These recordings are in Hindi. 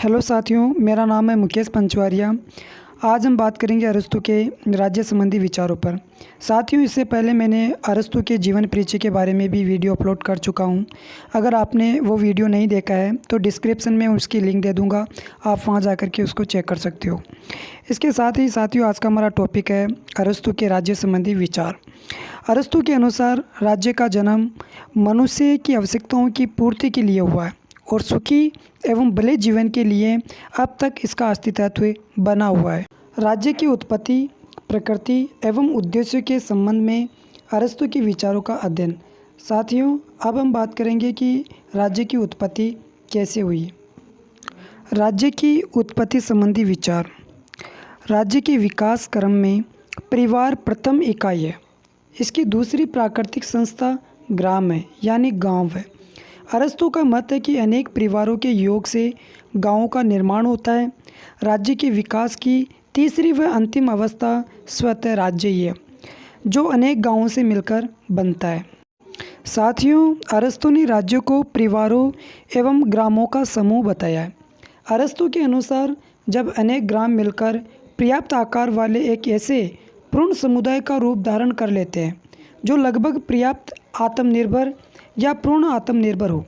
हेलो साथियों, मेरा नाम है मुकेश पंचवारिया। आज हम बात करेंगे अरस्तू के राज्य संबंधी विचारों पर। साथियों, इससे पहले मैंने अरस्तू के जीवन परिचय के बारे में भी वीडियो अपलोड कर चुका हूं। अगर आपने वो वीडियो नहीं देखा है तो डिस्क्रिप्शन में उसकी लिंक दे दूंगा, आप वहां जाकर के उसको चेक कर सकते हो। इसके साथ ही साथियों, आज का हमारा टॉपिक है अरस्तू के राज्य संबंधी विचार। अरस्तू के अनुसार राज्य का जन्म मनुष्य की आवश्यकताओं की पूर्ति के लिए हुआ है और सुखी एवं भले जीवन के लिए अब तक इसका अस्तित्व बना हुआ है। राज्य की उत्पत्ति, प्रकृति एवं उद्देश्य के संबंध में अरस्तू के विचारों का अध्ययन। साथियों, अब हम बात करेंगे कि राज्य की उत्पत्ति कैसे हुई। राज्य की उत्पत्ति संबंधी विचार। राज्य के विकास क्रम में परिवार प्रथम इकाई है। इसकी दूसरी प्राकृतिक संस्था ग्राम है, यानी गांव है। अरस्तू का मत है कि अनेक परिवारों के योग से गांवों का निर्माण होता है। राज्य के विकास की तीसरी व अंतिम अवस्था स्वतः राज्य ही है, जो अनेक गांवों से मिलकर बनता है। साथियों, अरस्तू ने राज्य को परिवारों एवं ग्रामों का समूह बताया है। अरस्तू के अनुसार जब अनेक ग्राम मिलकर पर्याप्त आकार वाले एक ऐसे पूर्ण समुदाय का रूप धारण कर लेते हैं जो लगभग पर्याप्त आत्मनिर्भर या पूर्ण आत्मनिर्भर हो,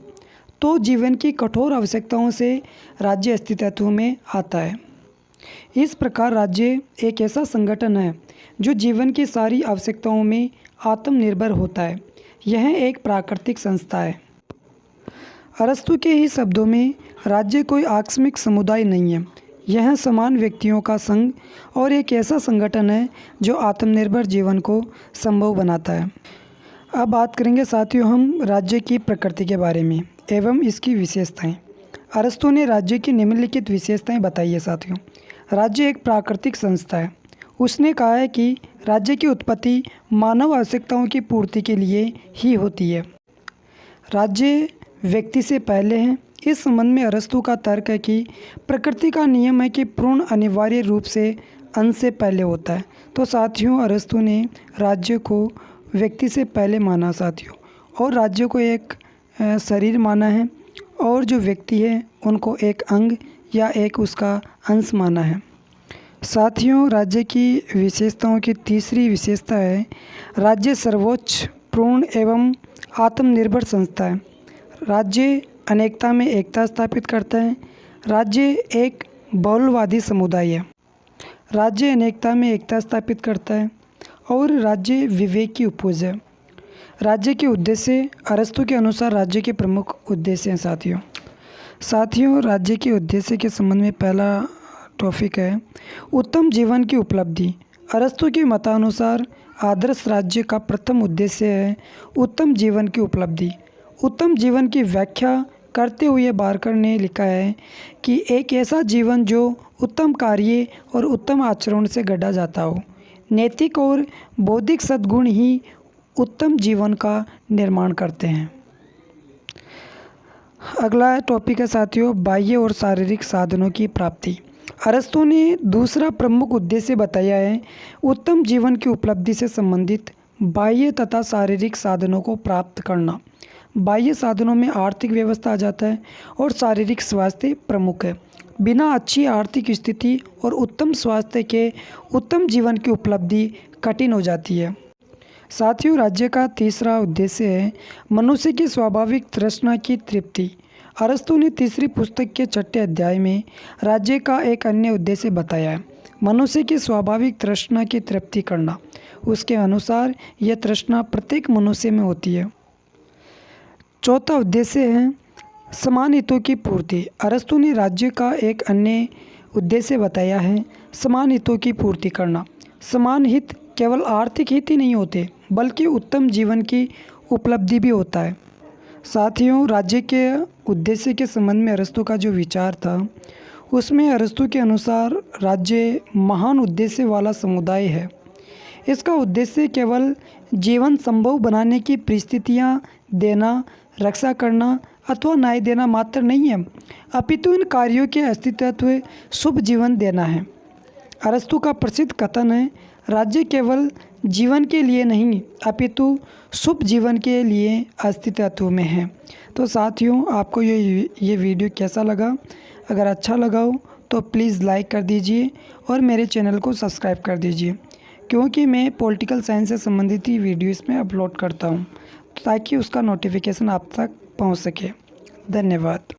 तो जीवन की कठोर आवश्यकताओं से राज्य अस्तित्व में आता है। इस प्रकार राज्य एक ऐसा संगठन है जो जीवन की सारी आवश्यकताओं में आत्मनिर्भर होता है। यह एक प्राकृतिक संस्था है। अरस्तू के ही शब्दों में राज्य कोई आकस्मिक समुदाय नहीं है, यह समान व्यक्तियों का संघ और एक ऐसा संगठन है जो आत्मनिर्भर जीवन को संभव बनाता है। अब बात करेंगे साथियों हम राज्य की प्रकृति के बारे में एवं इसकी विशेषताएं। अरस्तू ने राज्य की निम्नलिखित विशेषताएं बताई है। साथियों, राज्य एक प्राकृतिक संस्था है। उसने कहा है कि राज्य की उत्पत्ति मानव आवश्यकताओं की पूर्ति के लिए ही होती है। राज्य व्यक्ति से पहले है। इस संबंध में अरस्तू का तर्क है कि प्रकृति का नियम है कि भ्रूण अनिवार्य रूप से अंश से पहले होता है। तो साथियों, अरस्तू ने राज्य को व्यक्ति से पहले माना साथियों, और राज्य को एक शरीर माना है, और जो व्यक्ति है उनको एक अंग या एक उसका अंश माना है। साथियों, राज्य की विशेषताओं की तीसरी विशेषता है राज्य सर्वोच्च, पूर्ण एवं आत्मनिर्भर संस्था है। राज्य अनेकता में एकता स्थापित करता है। राज्य एक बहुलवादी समुदाय है। राज्य अनेकता में एकता स्थापित करता है और राज्य विवेक की उपज है। राज्य के उद्देश्य। अरस्तू के अनुसार राज्य के प्रमुख उद्देश्य हैं साथियों, राज्य के उद्देश्य के संबंध में पहला टॉपिक है उत्तम जीवन की उपलब्धि। अरस्तू के मतानुसार आदर्श राज्य का प्रथम उद्देश्य है उत्तम जीवन की उपलब्धि। उत्तम जीवन की व्याख्या करते हुए बारकर ने लिखा है कि एक ऐसा जीवन जो उत्तम कार्य और उत्तम आचरण से गढ़ा जाता हो। नैतिक और बौद्धिक सद्गुण ही उत्तम जीवन का निर्माण करते हैं। अगला टॉपिक है साथियों बाह्य और शारीरिक साधनों की प्राप्ति। अरस्तू ने दूसरा प्रमुख उद्देश्य बताया है उत्तम जीवन की उपलब्धि से संबंधित बाह्य तथा शारीरिक साधनों को प्राप्त करना। बाह्य साधनों में आर्थिक व्यवस्था आ जाता है और शारीरिक स्वास्थ्य प्रमुख है। बिना अच्छी आर्थिक स्थिति और उत्तम स्वास्थ्य के उत्तम जीवन की उपलब्धि कठिन हो जाती है। साथियों, राज्य का तीसरा उद्देश्य है मनुष्य की स्वाभाविक तृष्णा की तृप्ति। अरस्तू ने तीसरी पुस्तक के 6ठे अध्याय में राज्य का एक अन्य उद्देश्य बताया है मनुष्य की स्वाभाविक तृष्णा की तृप्ति करना। उसके अनुसार यह तृष्णा प्रत्येक मनुष्य में होती है। चौथा उद्देश्य है समान हितों की पूर्ति। अरस्तू ने राज्य का एक अन्य उद्देश्य बताया है समान हितों की पूर्ति करना। समान हित केवल आर्थिक हित ही नहीं होते, बल्कि उत्तम जीवन की उपलब्धि भी होता है। साथियों, राज्य के उद्देश्य के संबंध में अरस्तू का जो विचार था उसमें अरस्तू के अनुसार राज्य महान उद्देश्य वाला समुदाय है। इसका उद्देश्य केवल जीवन संभव बनाने की परिस्थितियाँ देना, रक्षा करना अथवा न्याय देना मात्र नहीं है, अपितु इन कार्यों के अस्तित्व शुभ जीवन देना है। अरस्तू का प्रसिद्ध कथन है राज्य केवल जीवन के लिए नहीं अपितु शुभ जीवन के लिए अस्तित्व में है। तो साथियों, आपको ये वीडियो कैसा लगा? अगर अच्छा लगा हो तो प्लीज़ लाइक कर दीजिए और मेरे चैनल को सब्सक्राइब कर दीजिए, क्योंकि मैं पॉलिटिकल साइंस से संबंधित ही वीडियो इसमें अपलोड करता हूँ, ताकि उसका नोटिफिकेशन आप तक पहुँच सके। धन्यवाद।